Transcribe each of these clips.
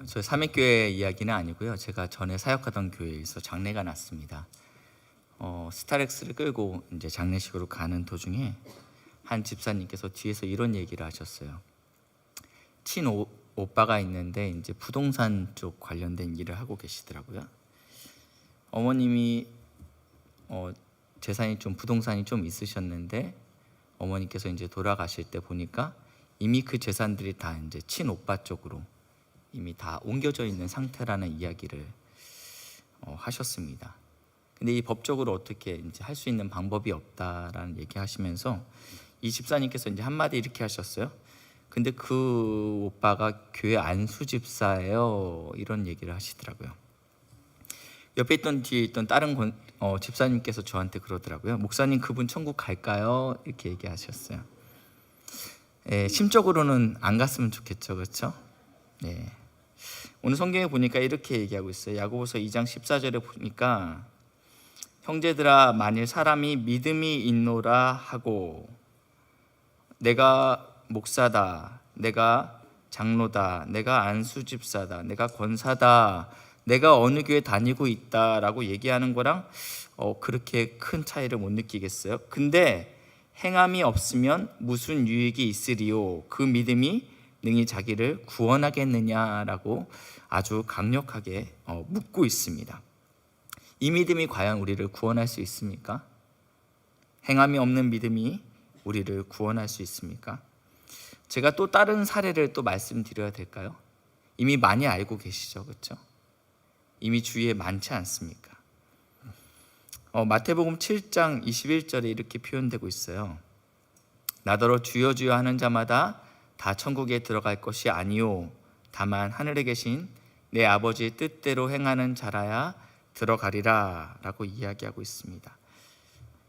저 삼익교회 이야기는 아니고요. 제가 전에 사역하던 교회에서 장례가 났습니다. 스타렉스를 끌고 이제 장례식으로 가는 도중에 한 집사님께서 뒤에서 이런 얘기를 하셨어요. 오빠가 있는데 이제 부동산 쪽 관련된 일을 하고 계시더라고요. 어머님이 재산이 좀 부동산이 좀 있으셨는데 어머니께서 이제 돌아가실 때 보니까 이미 그 재산들이 다 이제 친오빠 쪽으로 이미 다 옮겨져 있는 상태라는 이야기를 하셨습니다. 근데 이 법적으로 어떻게 이제 할 수 있는 방법이 없다라는 얘기하시면서 이 집사님께서 이제 한마디 이렇게 하셨어요. 근데 그 오빠가 교회 안수 집사예요. 이런 얘기를 하시더라고요. 옆에 있던 뒤에 있던 다른 집사님께서 저한테 그러더라고요. 목사님 그분 천국 갈까요? 이렇게 얘기하셨어요. 심적으로는 안 갔으면 좋겠죠, 그렇죠? 네. 오늘 성경에 보니까 이렇게 얘기하고 있어요. 야고보서 2장 14절에 보니까 형제들아 만일 사람이 믿음이 있노라 하고 내가 목사다, 내가 장로다, 내가 안수집사다, 내가 권사다, 내가 어느 교회 다니고 있다라고 얘기하는 거랑 그렇게 큰 차이를 못 느끼겠어요? 근데 행함이 없으면 무슨 유익이 있으리요? 그 믿음이 능히 자기를 구원하겠느냐라고 아주 강력하게 묻고 있습니다. 이 믿음이 과연 우리를 구원할 수 있습니까? 행함이 없는 믿음이 우리를 구원할 수 있습니까? 제가 또 다른 사례를 또 말씀드려야 될까요? 이미 많이 알고 계시죠, 그렇죠? 이미 주위에 많지 않습니까? 마태복음 7장 21절에 이렇게 표현되고 있어요. 나더러 주여 주여 하는 자마다 다 천국에 들어갈 것이 아니요 다만 하늘에 계신 내 아버지의 뜻대로 행하는 자라야 들어가리라 라고 이야기하고 있습니다.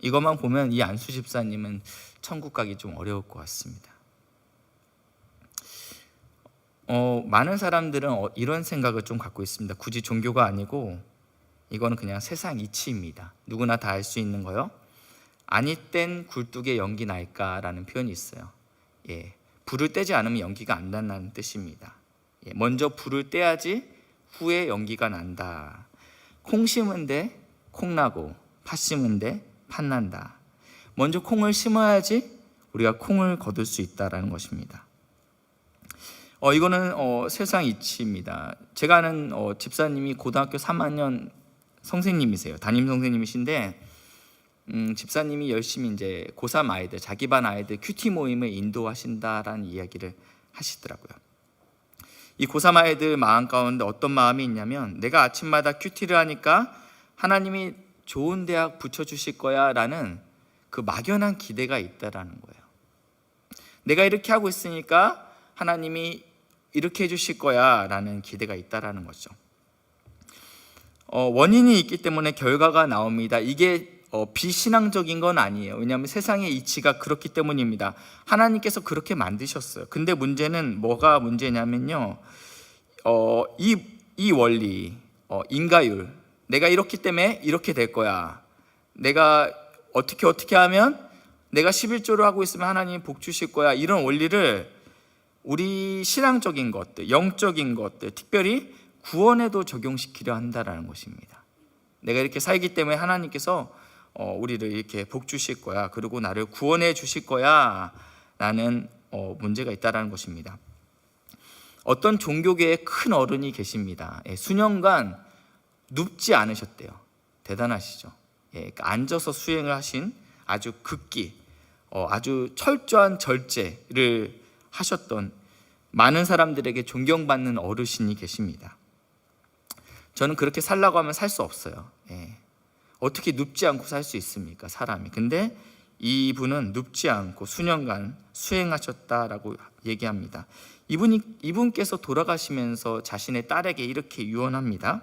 이것만 보면 이 안수 집사님은 천국 가기 좀 어려울 것 같습니다. 많은 사람들은 이런 생각을 좀 갖고 있습니다. 굳이 종교가 아니고 이거는 그냥 세상 이치입니다. 누구나 다 알 수 있는 거요. 아니 땐 굴뚝에 연기 날까라는 표현이 있어요. 불을 떼지 않으면 연기가 안 난다는 뜻입니다. 먼저 불을 떼야지 후에 연기가 난다. 콩 심은데 콩 나고 팥 심은데 팥 난다. 먼저 콩을 심어야지 우리가 콩을 거둘 수 있다라는 것입니다. 이거는 세상 이치입니다. 제가 아는 집사님이 고등학교 3학년 선생님이세요. 담임 선생님이신데 집사님이 열심히 이제 고3 아이들, 자기 반 아이들 큐티 모임을 인도하신다라는 이야기를 하시더라고요. 이 고3 아이들 마음 가운데 어떤 마음이 있냐면 내가 아침마다 큐티를 하니까 하나님이 좋은 대학 붙여주실 거야 라는 그 막연한 기대가 있다라는 거예요. 내가 이렇게 하고 있으니까 하나님이 이렇게 해주실 거야 라는 기대가 있다라는 거죠. 원인이 있기 때문에 결과가 나옵니다. 이게 비신앙적인 건 아니에요. 왜냐하면 세상의 이치가 그렇기 때문입니다. 하나님께서 그렇게 만드셨어요. 근데 문제는 뭐가 문제냐면요, 이 원리, 인가율, 내가 이렇기 때문에 이렇게 될 거야, 내가 어떻게 하면 내가 11조를 하고 있으면 하나님이 복 주실 거야, 이런 원리를 우리 신앙적인 것들, 영적인 것들, 특별히 구원에도 적용시키려 한다라는 것입니다. 내가 이렇게 살기 때문에 하나님께서 우리를 이렇게 복 주실 거야, 그리고 나를 구원해 주실 거야 라는 문제가 있다라는 것입니다. 어떤 종교계에 큰 어른이 계십니다. 수년간 눕지 않으셨대요. 대단하시죠. 앉아서 수행을 하신 아주 극기, 아주 철저한 절제를 하셨던 많은 사람들에게 존경받는 어르신이 계십니다. 저는 그렇게 살라고 하면 살 수 없어요. 어떻게 눕지 않고 살 수 있습니까, 사람이? 근데 이분은 눕지 않고 수년간 수행하셨다라고 얘기합니다. 이분께서 돌아가시면서 자신의 딸에게 이렇게 유언합니다.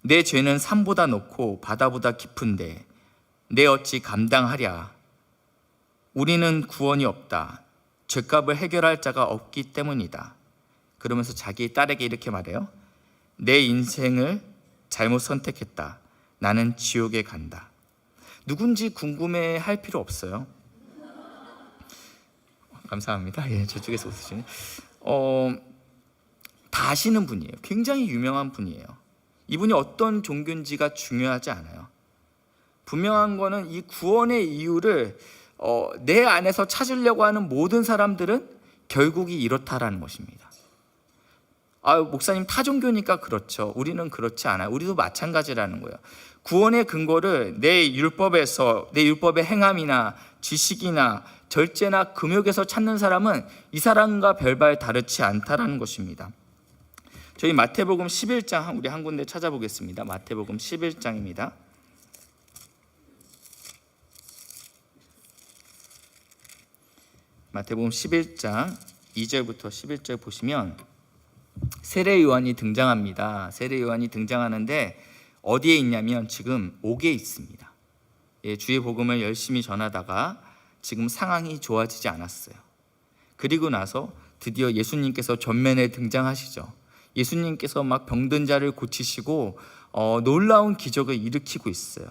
내 죄는 산보다 높고 바다보다 깊은데 내 어찌 감당하랴. 우리는 구원이 없다. 죄값을 해결할 자가 없기 때문이다. 그러면서 자기 딸에게 이렇게 말해요. 내 인생을 잘못 선택했다. 나는 지옥에 간다. 누군지 궁금해할 필요 없어요. 감사합니다. 저쪽에서 웃으시네. 아시는 분이에요. 굉장히 유명한 분이에요. 이분이 어떤 종교인지가 중요하지 않아요. 분명한 거는 이 구원의 이유를 내 안에서 찾으려고 하는 모든 사람들은 결국이 이렇다라는 것입니다. 목사님 타종교니까 그렇죠. 우리는 그렇지 않아요. 우리도 마찬가지라는 거예요. 구원의 근거를 내 율법의 행함이나 지식이나 절제나 금욕에서 찾는 사람은 이 사람과 별반 다르지 않다라는 것입니다. 저희 마태복음 11장 우리 한 군데 찾아보겠습니다. 마태복음 11장입니다. 마태복음 11장 2절부터 11절 보시면 세례 요한이 등장합니다. 세례 요한이 등장하는데 어디에 있냐면 지금 옥에 있습니다. 주의 복음을 열심히 전하다가 지금 상황이 좋아지지 않았어요. 그리고 나서 드디어 예수님께서 전면에 등장하시죠. 예수님께서 막 병든 자를 고치시고 놀라운 기적을 일으키고 있어요.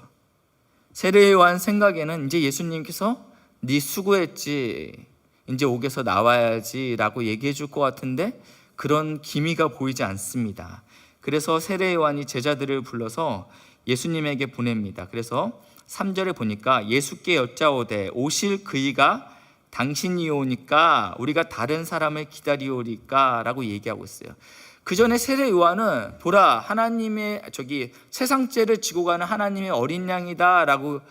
세례 요한 생각에는 이제 예수님께서 네 수고했지, 이제 옥에서 나와야지 라고 얘기해 줄 것 같은데 그런 기미가 보이지 않습니다. 그래서 세례 요한이 제자들을 불러서 예수님에게 보냅니다. 그래서 3절에 보니까 예수께 여짜오되 오실 그이가 당신이 오니까 우리가 다른 사람을 기다리오리까 라고 얘기하고 있어요. 그 전에 세례 요한은 보라 하나님의 세상 죄를 지고 가는 하나님의 어린 양이다 라고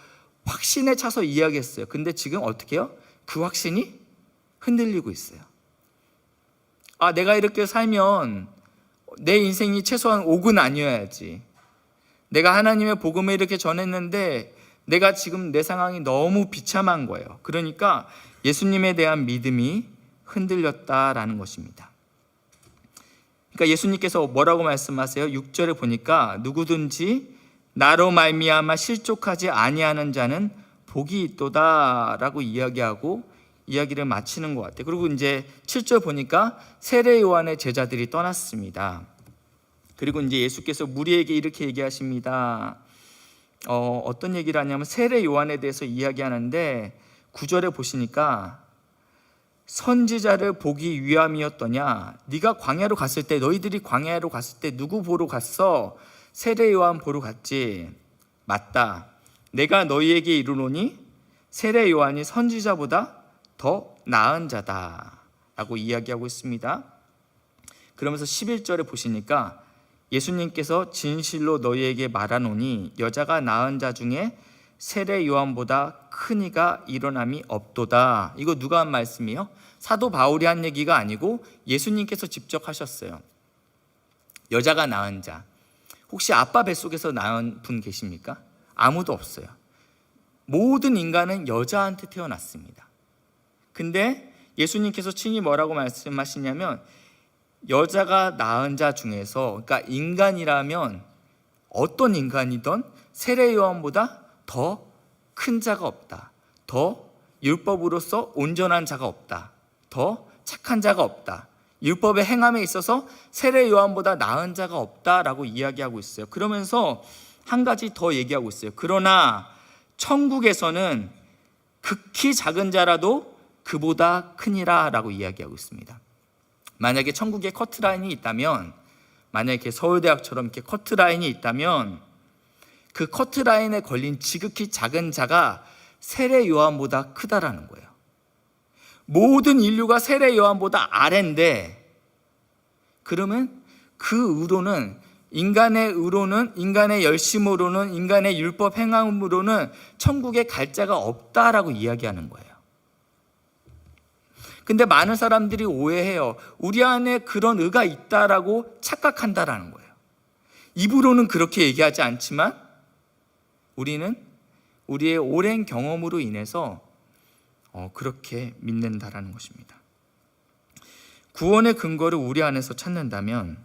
확신에 차서 이야기했어요. 근데 지금 어떻게 해요? 그 확신이 흔들리고 있어요. 내가 이렇게 살면 내 인생이 최소한 옥은 아니어야지. 내가 하나님의 복음을 이렇게 전했는데 내가 지금 내 상황이 너무 비참한 거예요. 그러니까 예수님에 대한 믿음이 흔들렸다라는 것입니다. 그러니까 예수님께서 뭐라고 말씀하세요? 6절에 보니까 누구든지 나로 말미암아 실족하지 아니하는 자는 복이 있도다라고 이야기하고 이야기를 마치는 것 같아요. 그리고 이제 7절 보니까 세례 요한의 제자들이 떠났습니다. 그리고 이제 예수께서 무리에게 이렇게 얘기하십니다. 어떤 얘기를 하냐면 세례 요한에 대해서 이야기하는데 9절에 보시니까 선지자를 보기 위함이었더냐? 네가 광야로 갔을 때 너희들이 광야로 갔을 때 누구 보러 갔어? 세례 요한 보러 갔지. 맞다. 내가 너희에게 이르노니 세례 요한이 선지자보다 더 나은 자다 라고 이야기하고 있습니다. 그러면서 11절에 보시니까 예수님께서 진실로 너희에게 말하노니 여자가 낳은 자 중에 세례 요한보다 큰 이가 일어남이 없도다. 이거 누가 한 말씀이요? 사도 바울이 한 얘기가 아니고 예수님께서 직접 하셨어요. 여자가 낳은 자, 혹시 아빠 뱃속에서 낳은 분 계십니까? 아무도 없어요. 모든 인간은 여자한테 태어났습니다. 근데 예수님께서 친히 뭐라고 말씀하시냐면 여자가 낳은 자 중에서, 그러니까 인간이라면 어떤 인간이든 세례 요한보다 더 큰 자가 없다. 더 율법으로서 온전한 자가 없다. 더 착한 자가 없다. 율법의 행함에 있어서 세례 요한보다 나은 자가 없다라고 이야기하고 있어요. 그러면서 한 가지 더 얘기하고 있어요. 그러나 천국에서는 극히 작은 자라도 그보다 크니라 라고 이야기하고 있습니다. 만약에 천국에 커트라인이 있다면, 만약에 서울대학처럼 이렇게 커트라인이 있다면 그 커트라인에 걸린 지극히 작은 자가 세례 요한보다 크다라는 거예요. 모든 인류가 세례 요한보다 아래인데, 그러면 그 의로는, 인간의 의로는, 인간의 열심으로는, 인간의 율법 행함으로는 천국에 갈 자가 없다라고 이야기하는 거예요. 근데 많은 사람들이 오해해요. 우리 안에 그런 의가 있다라고 착각한다라는 거예요. 입으로는 그렇게 얘기하지 않지만 우리는 우리의 오랜 경험으로 인해서 그렇게 믿는다라는 것입니다. 구원의 근거를 우리 안에서 찾는다면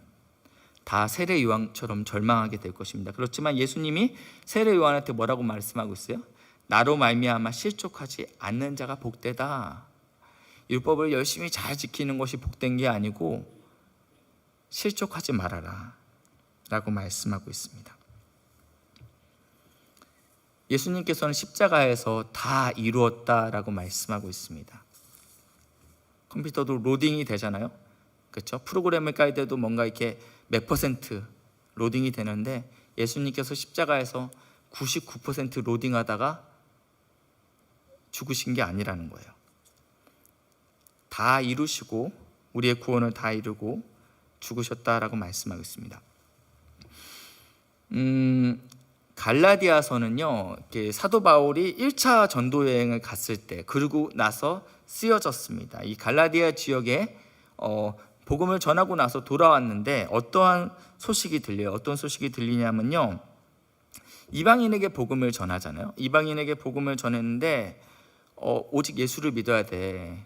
다 세례 요한처럼 절망하게 될 것입니다. 그렇지만 예수님이 세례 요한한테 뭐라고 말씀하고 있어요? 나로 말미암아 실족하지 않는 자가 복되다. 율법을 열심히 잘 지키는 것이 복된 게 아니고 실족하지 말아라 라고 말씀하고 있습니다. 예수님께서는 십자가에서 다 이루었다라고 말씀하고 있습니다. 컴퓨터도 로딩이 되잖아요. 그렇죠? 프로그램을 깔 때도 뭔가 이렇게 몇 퍼센트 로딩이 되는데 예수님께서 십자가에서 99% 로딩하다가 죽으신 게 아니라는 거예요. 다 이루시고 우리의 구원을 다 이루고 죽으셨다라고 말씀하고 있습니다. 갈라디아서는요, 사도 바울이 1차 전도 여행을 갔을 때 그리고 나서 쓰여졌습니다. 이 갈라디아 지역에 복음을 전하고 나서 돌아왔는데 어떠한 소식이 들려요? 어떤 소식이 들리냐면요, 이방인에게 복음을 전하잖아요. 이방인에게 복음을 전했는데 오직 예수를 믿어야 돼.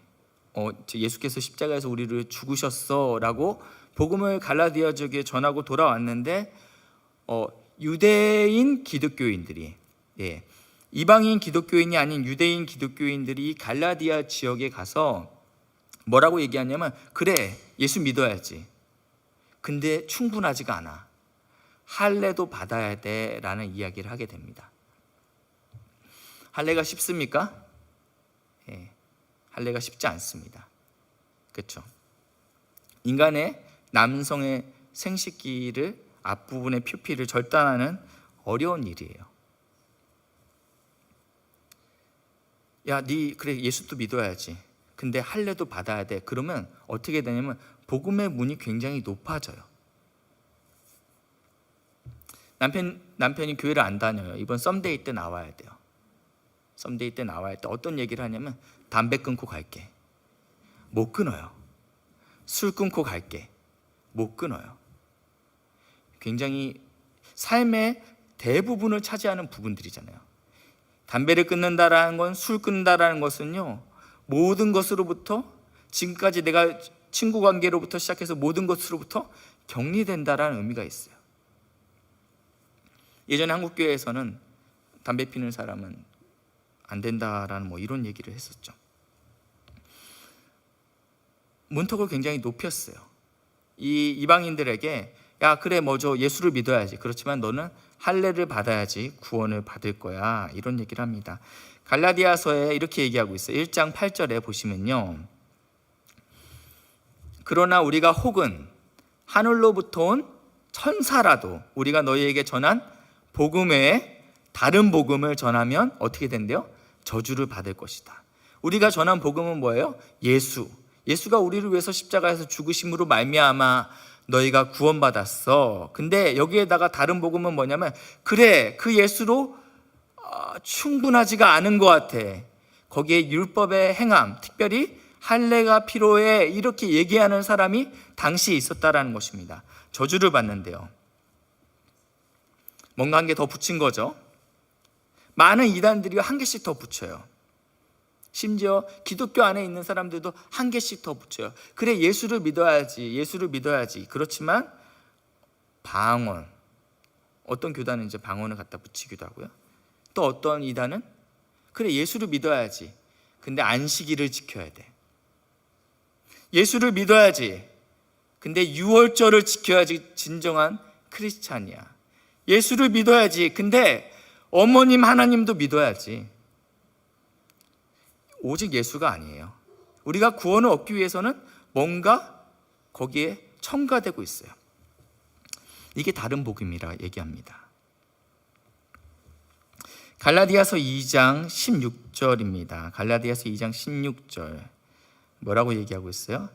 예수께서 십자가에서 우리를 죽으셨어라고 복음을 갈라디아 지역에 전하고 돌아왔는데 유대인 기독교인들이, 이방인 기독교인이 아닌 유대인 기독교인들이 갈라디아 지역에 가서 뭐라고 얘기하냐면, 그래, 예수 믿어야지. 근데 충분하지가 않아. 할례도 받아야 돼 라는 이야기를 하게 됩니다. 할례가 쉽습니까? 할례가 쉽지 않습니다. 그렇죠? 인간의 남성의 생식기를 앞부분의 표피를 절단하는 어려운 일이에요. 야, 그래, 예수도 믿어야지. 근데 할례도 받아야 돼. 그러면 어떻게 되냐면 복음의 문이 굉장히 높아져요. 남편이 교회를 안 다녀요. 이번 썸데이 때 나와야 돼요. 썸데이 때 나와야 돼. 어떤 얘기를 하냐면, 담배 끊고 갈게. 못 끊어요. 술 끊고 갈게. 못 끊어요. 굉장히 삶의 대부분을 차지하는 부분들이잖아요. 담배를 끊는다라는 건, 술 끊는다라는 것은요, 모든 것으로부터, 지금까지 내가 친구 관계로부터 시작해서 모든 것으로부터 격리된다라는 의미가 있어요. 예전에 한국교회에서는 담배 피는 사람은 안 된다라는 이런 얘기를 했었죠. 문턱을 굉장히 높였어요. 이 이방인들에게, 야, 그래, 예수를 믿어야지. 그렇지만 너는 할례를 받아야지 구원을 받을 거야. 이런 얘기를 합니다. 갈라디아서에 이렇게 얘기하고 있어요. 1장 8절에 보시면요, 그러나 우리가 혹은 하늘로부터 온 천사라도 우리가 너희에게 전한 복음 외에 다른 복음을 전하면 어떻게 된대요? 저주를 받을 것이다. 우리가 전한 복음은 뭐예요? 예수가 우리를 위해서 십자가에서 죽으심으로 말미암아 너희가 구원받았어. 근데 여기에다가 다른 복음은 뭐냐면, 그래, 그 예수로 충분하지가 않은 것 같아. 거기에 율법의 행함, 특별히 할례가 필요해, 이렇게 얘기하는 사람이 당시에 있었다라는 것입니다. 저주를 받는데요. 뭔가 한 개 더 붙인 거죠. 많은 이단들이 한 개씩 더 붙여요. 심지어 기독교 안에 있는 사람들도 한 개씩 더 붙여요. 그래, 예수를 믿어야지. 그렇지만 방언, 어떤 교단은 이제 방언을 갖다 붙이기도 하고요. 또 어떤 이단은, 그래, 예수를 믿어야지. 근데 안식일을 지켜야 돼. 예수를 믿어야지. 근데 유월절을 지켜야지 진정한 크리스찬이야. 예수를 믿어야지. 근데 어머님 하나님도 믿어야지. 오직 예수가 아니에요. 우리가 구원을 얻기 위해서는 뭔가 거기에 첨가되고 있어요. 이게 다른 복음이라 얘기합니다. 갈라디아서 2장 16절입니다. 갈라디아서 2장 16절 뭐라고 얘기하고 있어요?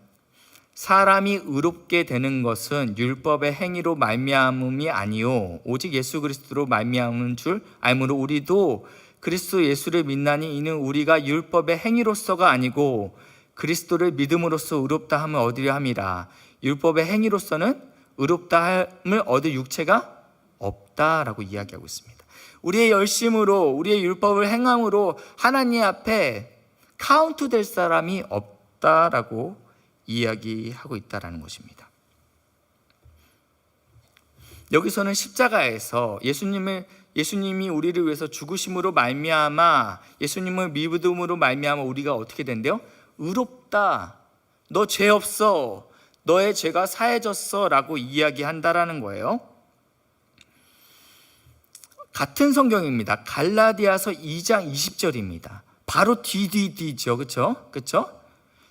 사람이 의롭게 되는 것은 율법의 행위로 말미암음이 아니요 오직 예수 그리스도로 말미암은 줄 알므로 우리도 그리스도 예수를 믿나니 이는 우리가 율법의 행위로서가 아니고 그리스도를 믿음으로써 의롭다 함을 얻으려 함이라. 율법의 행위로서는 의롭다 함을 얻을 육체가 없다라고 이야기하고 있습니다. 우리의 열심으로, 우리의 율법을 행함으로 하나님 앞에 카운트 될 사람이 없다라고 이야기하고 있다라는 것입니다. 여기서는 십자가에서 예수님이 우리를 위해서 죽으심으로 말미암아, 예수님을 믿음으로 말미암아 우리가 어떻게 된대요? 의롭다. 너 죄 없어. 너의 죄가 사해졌어 라고 이야기한다라는 거예요. 같은 성경입니다. 갈라디아서 2장 20절입니다. 바로 뒤죠. 그렇죠?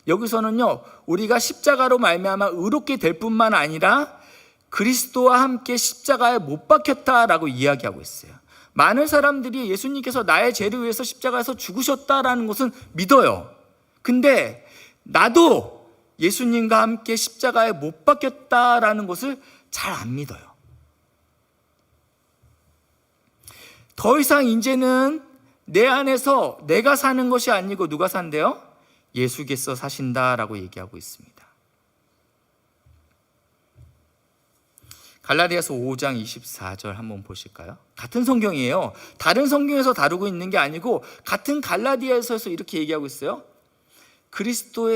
여기서는요, 우리가 십자가로 말미암아 의롭게 될 뿐만 아니라 그리스도와 함께 십자가에 못 박혔다라고 이야기하고 있어요. 많은 사람들이 예수님께서 나의 죄를 위해서 십자가에서 죽으셨다라는 것은 믿어요. 근데 나도 예수님과 함께 십자가에 못 박혔다라는 것을 잘 안 믿어요. 더 이상 이제는 내 안에서 내가 사는 것이 아니고 누가 산대요? 예수께서 사신다라고 얘기하고 있습니다. 갈라디아서 5장 24절 한번 보실까요? 같은 성경이에요. 다른 성경에서 다루고 있는 게 아니고 같은 갈라디아서에서 이렇게 얘기하고 있어요. 그리스도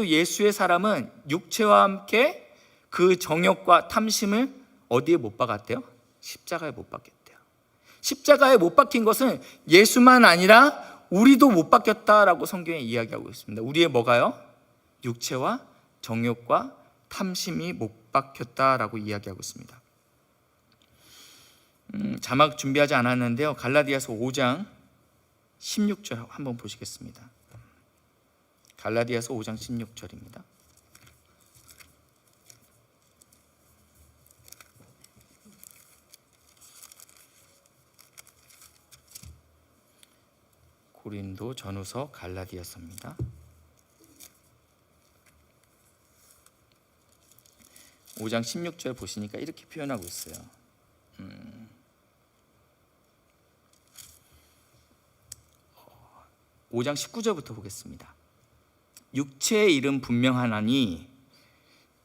예수의 사람은 육체와 함께 그 정욕과 탐심을 어디에 못 박았대요? 십자가에 못 박혔대요. 십자가에 못 박힌 것은 예수만 아니라 우리도 못 박혔다라고 성경에 이야기하고 있습니다. 우리의 뭐가요? 육체와 정욕과 탐심이 못 박혔다라고 이야기하고 있습니다. 자막 준비하지 않았는데요. 갈라디아서 5장 16절 한번 보시겠습니다. 갈라디아서 5장 16절입니다. 고린도 전후서 갈라디아서입니다. 5장 16절 보시니까 이렇게 표현하고 있어요. 5장 19절부터 보겠습니다. 육체의 일은 분명하나니,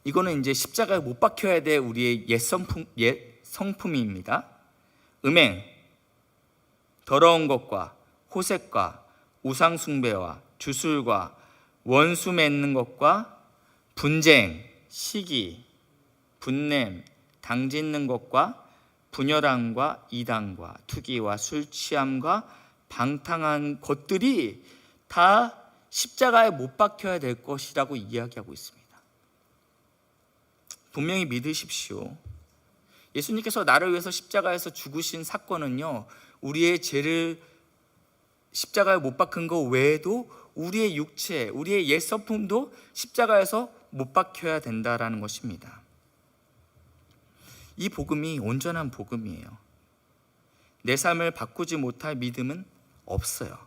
이거는 이제 십자가에 못 박혀야 될 우리의 옛 성품입니다. 음행, 더러운 것과 호색과 우상 숭배와 주술과 원수 맺는 것과 분쟁, 시기, 분냄, 당짓는 것과 분열함과 이단과 투기와 술 취함과 방탕한 것들이 다 십자가에 못 박혀야 될 것이라고 이야기하고 있습니다. 분명히 믿으십시오. 예수님께서 나를 위해서 십자가에서 죽으신 사건은요, 우리의 죄를 십자가에 못 박힌 것 외에도 우리의 육체, 우리의 옛 성품도 십자가에서 못 박혀야 된다라는 것입니다. 이 복음이 온전한 복음이에요. 내 삶을 바꾸지 못할 믿음은 없어요.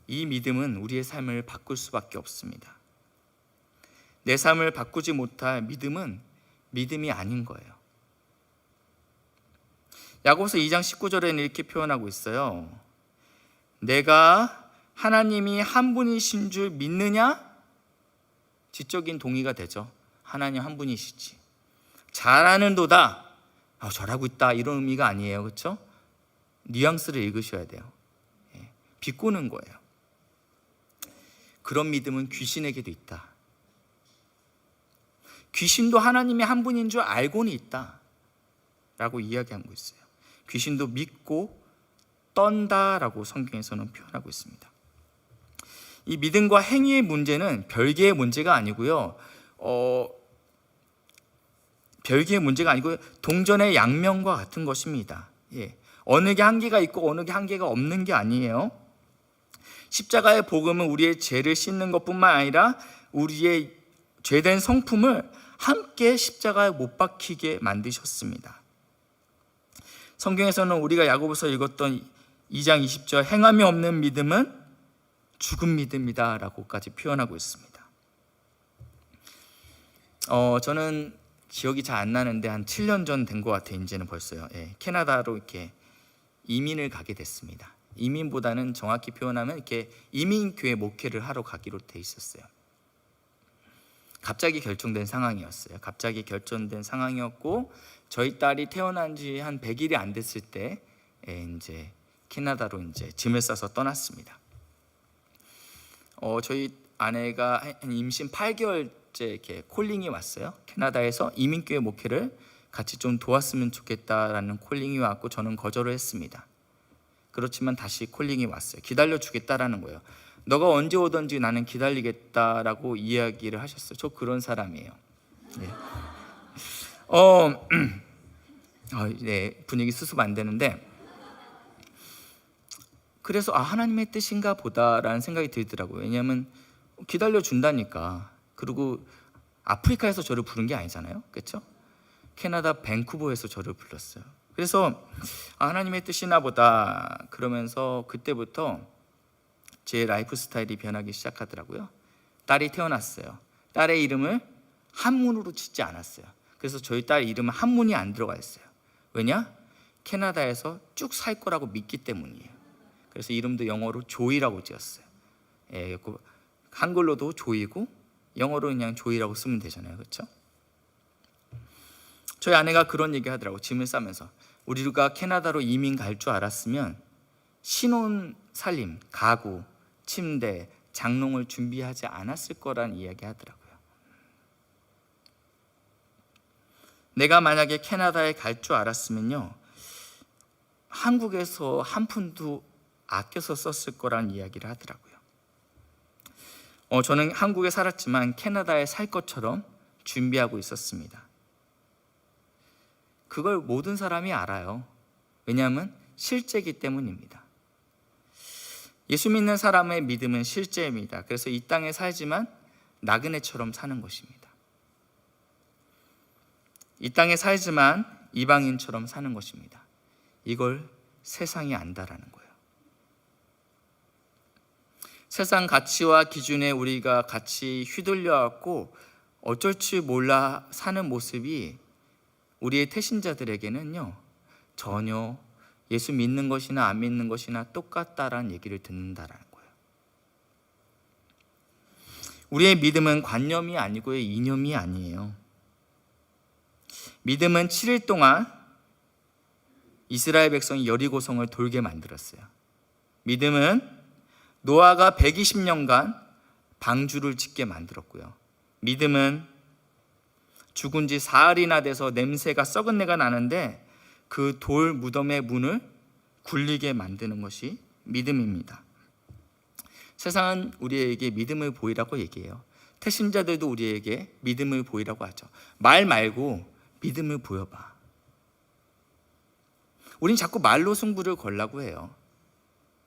이 믿음은 우리의 삶을 바꿀 수밖에 없습니다. 내 삶을 바꾸지 못할 믿음은 믿음이 아닌 거예요. 야고보서 2장 19절에는 이렇게 표현하고 있어요. 내가 하나님이 한 분이신 줄 믿느냐? 지적인 동의가 되죠. 하나님 한 분이시지. 잘하는도다. 잘하고 있다. 이런 의미가 아니에요. 그렇죠? 뉘앙스를 읽으셔야 돼요. 비꼬는 거예요. 그런 믿음은 귀신에게도 있다. 귀신도 하나님이 한 분인 줄 알고는 있다 라고 이야기하고 있어요. 귀신도 믿고 떤다라고 성경에서는 표현하고 있습니다. 이 믿음과 행위의 문제는 별개의 문제가 아니고요. 별개의 문제가 아니고 동전의 양면과 같은 것입니다. 어느 게 한계가 있고 어느 게 한계가 없는 게 아니에요. 십자가의 복음은 우리의 죄를 씻는 것뿐만 아니라 우리의 죄된 성품을 함께 십자가에 못 박히게 만드셨습니다. 성경에서는 우리가 야고보서 읽었던 2장 20절 행함이 없는 믿음은 죽은 믿음이다 라고까지 표현하고 있습니다. 저는 기억이 잘 안 나는데 한 7년 전 된 것 같아요. 이제는 벌써요. 캐나다로 이렇게 이민을 가게 됐습니다. 이민보다는 정확히 표현하면 이렇게 이민교회 목회를 하러 가기로 돼 있었어요. 갑자기 결정된 상황이었어요. 갑자기 결정된 상황이었고 저희 딸이 태어난 지 한 100일이 안 됐을 때 이제 캐나다로 이제 짐을 싸서 떠났습니다. 저희 아내가 임신 8개월째 이렇게 콜링이 왔어요. 캐나다에서 이민교회 목회를 같이 좀 도왔으면 좋겠다라는 콜링이 왔고 저는 거절을 했습니다. 그렇지만 다시 콜링이 왔어요. 기다려주겠다라는 거예요. 너가 언제 오든지 나는 기다리겠다라고 이야기를 하셨어요. 저 그런 사람이에요. 분위기 수습 안 되는데 그래서 하나님의 뜻인가 보다라는 생각이 들더라고요. 왜냐하면 기다려준다니까. 그리고 아프리카에서 저를 부른 게 아니잖아요, 그렇죠? 캐나다 밴쿠버에서 저를 불렀어요. 그래서 하나님의 뜻이나 보다 그러면서 그때부터 제 라이프 스타일이 변하기 시작하더라고요. 딸이 태어났어요. 딸의 이름을 한문으로 짓지 않았어요. 그래서 저희 딸 이름은 한문이 안 들어가 있어요. 왜냐? 캐나다에서 쭉 살 거라고 믿기 때문이에요. 그래서 이름도 영어로 조이라고 지었어요. 한글로도 조이고 영어로 그냥 조이라고 쓰면 되잖아요, 그렇죠? 저희 아내가 그런 얘기 하더라고. 짐을 싸면서 우리가 캐나다로 이민 갈 줄 알았으면 신혼 살림, 가구, 침대, 장롱을 준비하지 않았을 거란 이야기 하더라고요. 내가 만약에 캐나다에 갈 줄 알았으면요, 한국에서 한 푼도 아껴서 썼을 거란 이야기를 하더라고요. 저는 한국에 살았지만 캐나다에 살 것처럼 준비하고 있었습니다. 그걸 모든 사람이 알아요. 왜냐하면 실제이기 때문입니다. 예수 믿는 사람의 믿음은 실제입니다. 그래서 이 땅에 살지만 나그네처럼 사는 것입니다. 이 땅에 살지만 이방인처럼 사는 것입니다. 이걸 세상이 안다라는 거예요. 세상 가치와 기준에 우리가 같이 휘둘려왔고 어쩔 줄 몰라 사는 모습이 우리의 태신자들에게는요, 전혀 예수 믿는 것이나 안 믿는 것이나 똑같다라는 얘기를 듣는다라는 거예요. 우리의 믿음은 관념이 아니고 이념이 아니에요. 믿음은 7일 동안 이스라엘 백성이 여리고성을 돌게 만들었어요. 믿음은 노아가 120년간 방주를 짓게 만들었고요. 믿음은 죽은 지 사흘이나 돼서 냄새가 썩은 내가 나는데 그 돌 무덤의 문을 굴리게 만드는 것이 믿음입니다. 세상은 우리에게 믿음을 보이라고 얘기해요. 태신자들도 우리에게 믿음을 보이라고 하죠. 말 말고 믿음을 보여봐. 우린 자꾸 말로 승부를 걸라고 해요.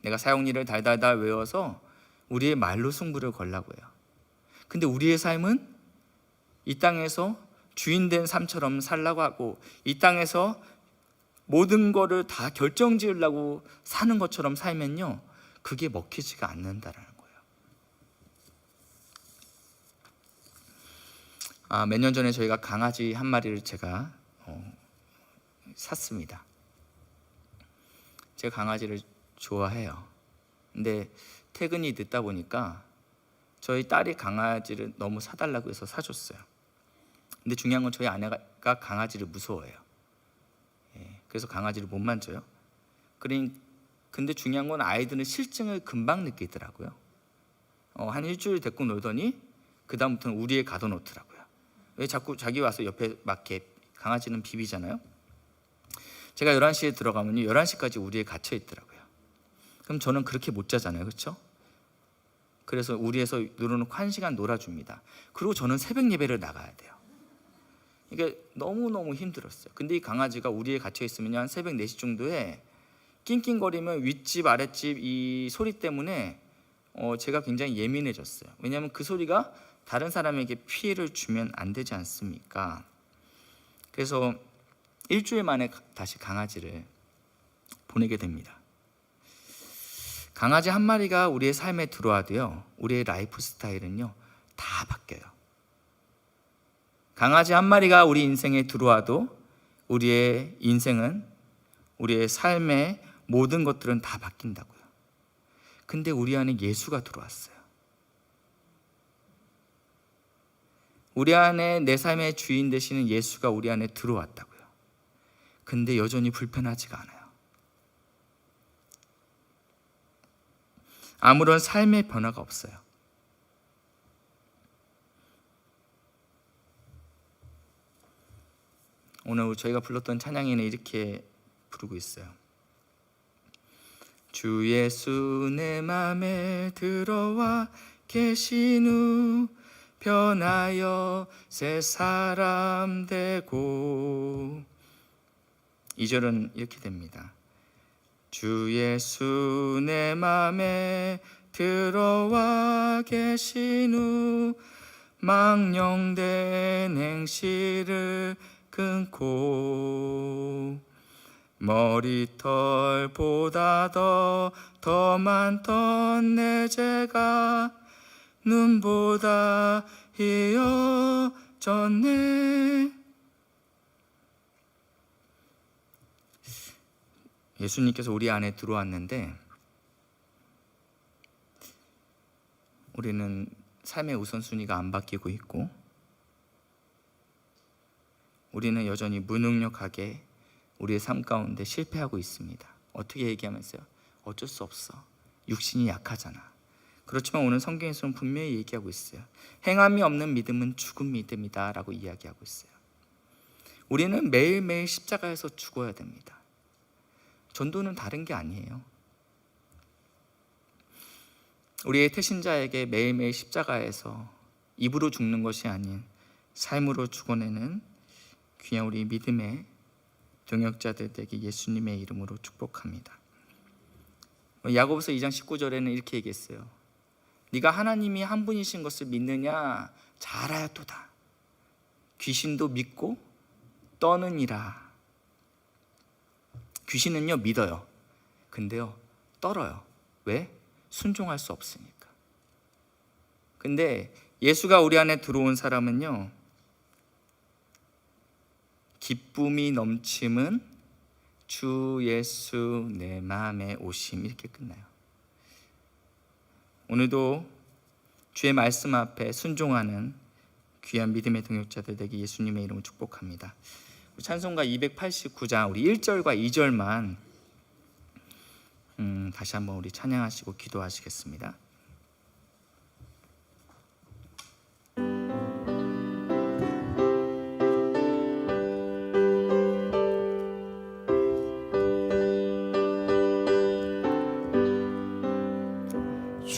내가 사용리를 달달달 외워서 우리의 말로 승부를 걸라고 해요. 근데 우리의 삶은 이 땅에서 주인된 삶처럼 살라고 하고 이 땅에서 모든 거를 다 결정지으려고 사는 것처럼 살면요, 그게 먹히지가 않는다라는 거예요. 몇 년 전에 저희가 강아지 한 마리를 제가 샀습니다. 제가 강아지를 좋아해요. 근데 퇴근이 늦다 보니까 저희 딸이 강아지를 너무 사달라고 해서 사줬어요. 근데 중요한 건 저희 아내가 강아지를 무서워해요. 그래서 강아지를 못 만져요. 근데 중요한 건 아이들은 실증을 금방 느끼더라고요. 한 일주일 데리고 놀더니 그 다음부터는 우리에 가둬놓더라고요. 왜 자꾸 자기 와서 옆에 막 이렇게, 강아지는 비비잖아요. 제가 11시에 들어가면요 11시까지 우리에 갇혀 있더라고요. 그럼 저는 그렇게 못 자잖아요, 그렇죠? 그래서 우리에서 늘어놓고 1시간 놀아줍니다. 그리고 저는 새벽 예배를 나가야 돼요. 이게 너무너무 힘들었어요. 근데 이 강아지가 우리에 갇혀 있으면 한 새벽 4시 정도에 낑낑거리면 윗집 아랫집 이 소리 때문에 제가 굉장히 예민해졌어요. 왜냐하면 그 소리가 다른 사람에게 피해를 주면 안 되지 않습니까? 그래서 일주일 만에 다시 강아지를 보내게 됩니다. 강아지 한 마리가 우리의 삶에 들어와도요, 우리의 라이프 스타일은요 다 바뀌어요. 강아지 한 마리가 우리 인생에 들어와도 우리의 인생은, 우리의 삶의 모든 것들은 다 바뀐다고요. 근데 우리 안에 예수가 들어왔어요. 우리 안에 내 삶의 주인 되시는 예수가 우리 안에 들어왔다고요. 근데 여전히 불편하지가 않아요. 아무런 삶의 변화가 없어요. 오늘 저희가 불렀던 찬양에는 이렇게 부르고 있어요. 주 예수 내 맘에 들어와 계신 후 변하여 새 사람 되고. 2절은 이렇게 됩니다. 주 예수 내 맘에 들어와 계신 후 망령된 행실을 끊고 머리털보다 더 많던 내 죄가 눈보다 희어졌네. 예수님께서 우리 안에 들어왔는데 우리는 삶의 우선순위가 안 바뀌고 있고 우리는 여전히 무능력하게 우리의 삶 가운데 실패하고 있습니다. 어떻게 얘기하면서요? 어쩔 수 없어. 육신이 약하잖아. 그렇지만 오늘 성경에서는 분명히 얘기하고 있어요. 행함이 없는 믿음은 죽은 믿음이다 라고 이야기하고 있어요. 우리는 매일매일 십자가에서 죽어야 됩니다. 전도는 다른 게 아니에요. 우리의 태신자에게 매일매일 십자가에서 입으로 죽는 것이 아닌 삶으로 죽어내는 귀한 우리 믿음의 동역자들에게 예수님의 이름으로 축복합니다. 야고보서 2장 19절에는 이렇게 얘기했어요. 네가 하나님이 한 분이신 것을 믿느냐? 잘하였도다. 귀신도 믿고 떠느니라. 귀신은요 믿어요. 근데요 떨어요. 왜? 순종할 수 없으니까. 근데 예수가 우리 안에 들어온 사람은요 기쁨이 넘침은 주 예수 내 마음에 오심 이렇게 끝나요. 오늘도 주의 말씀 앞에 순종하는 귀한 믿음의 동역자들 되게 예수님의 이름을 축복합니다. 찬송가 289장 우리 1절과 2절만 다시 한번 우리 찬양하시고 기도하시겠습니다.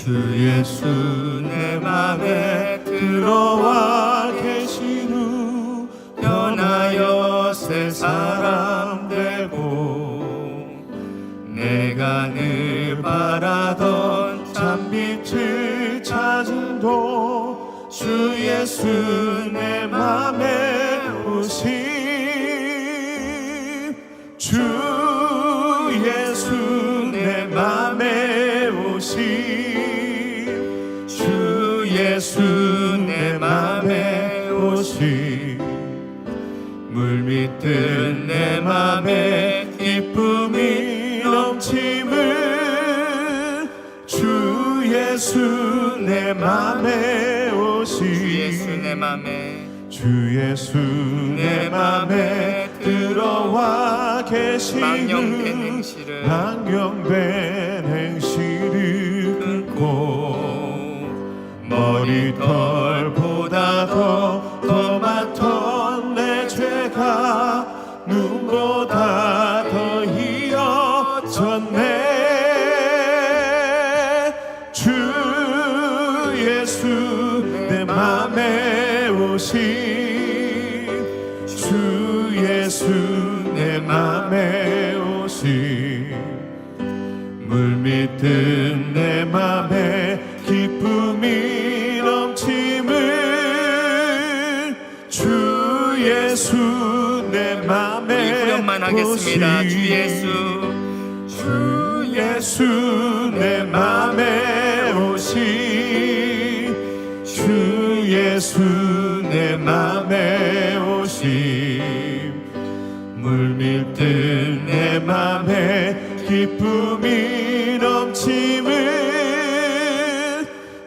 주 예수 내 맘에 들어와 계신 후 변하여 새 사람 되고 내가 늘 바라던 참빛을 찾음도 주 예수 내 맘에 오심 주 예수 내 맘에 오심 예수 내 맘에 오시 물밀듯 내 맘에 기쁨이 넘침을 주 예수 내 맘에 오시 주 예수 내 맘에 주 예수 내 맘에 들어와 계시는 망령된 행실을 끊고 머리털보다 더 많던 내 죄가 눈보다 더 희어졌네 주 예수 내 맘에 오심 주 예수 내 맘에 오심 물밀듯 내 맘에 기쁨이 넘침을 주 예수 내 맘에 우리 후렴만 하겠습니다. 주 예수 내 맘에 오시 주 예수 내 맘에 오시 물밀듯 내 맘에 기쁨이 넘침을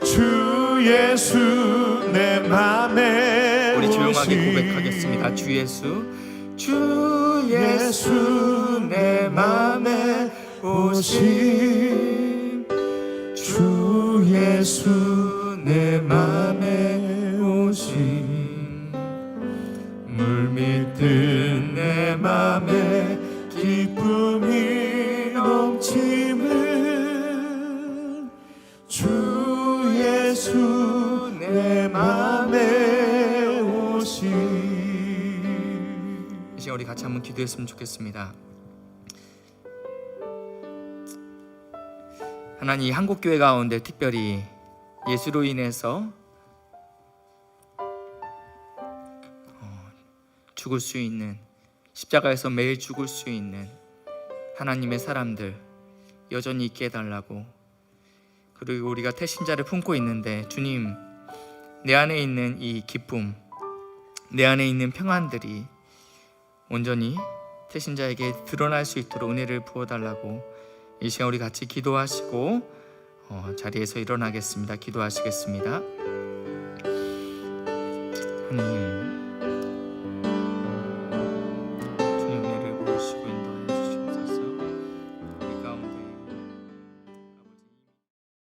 주 예수 내 맘에 우리 조용하게 오시 고백하겠습니다. 주 예수 내 맘에 오심 주 예수 내 맘에 오심 물밀듯 내 맘에 기쁨이 넘침을 주 예수 내 맘에 오심 이제 우리 같이 한번 기도했으면 좋겠습니다. 하나님, 이 한국교회 가운데 특별히 예수로 인해서 죽을 수 있는, 십자가에서 매일 죽을 수 있는 하나님의 사람들 여전히 있게 해달라고. 그리고 우리가 태신자를 품고 있는데 주님, 내 안에 있는 이 기쁨, 내 안에 있는 평안들이 온전히 태신자에게 드러날 수 있도록 은혜를 부어달라고 이 시간 우리 같이 기도하시고 자리에서 일어나겠습니다. 기도하시겠습니다. 하나님,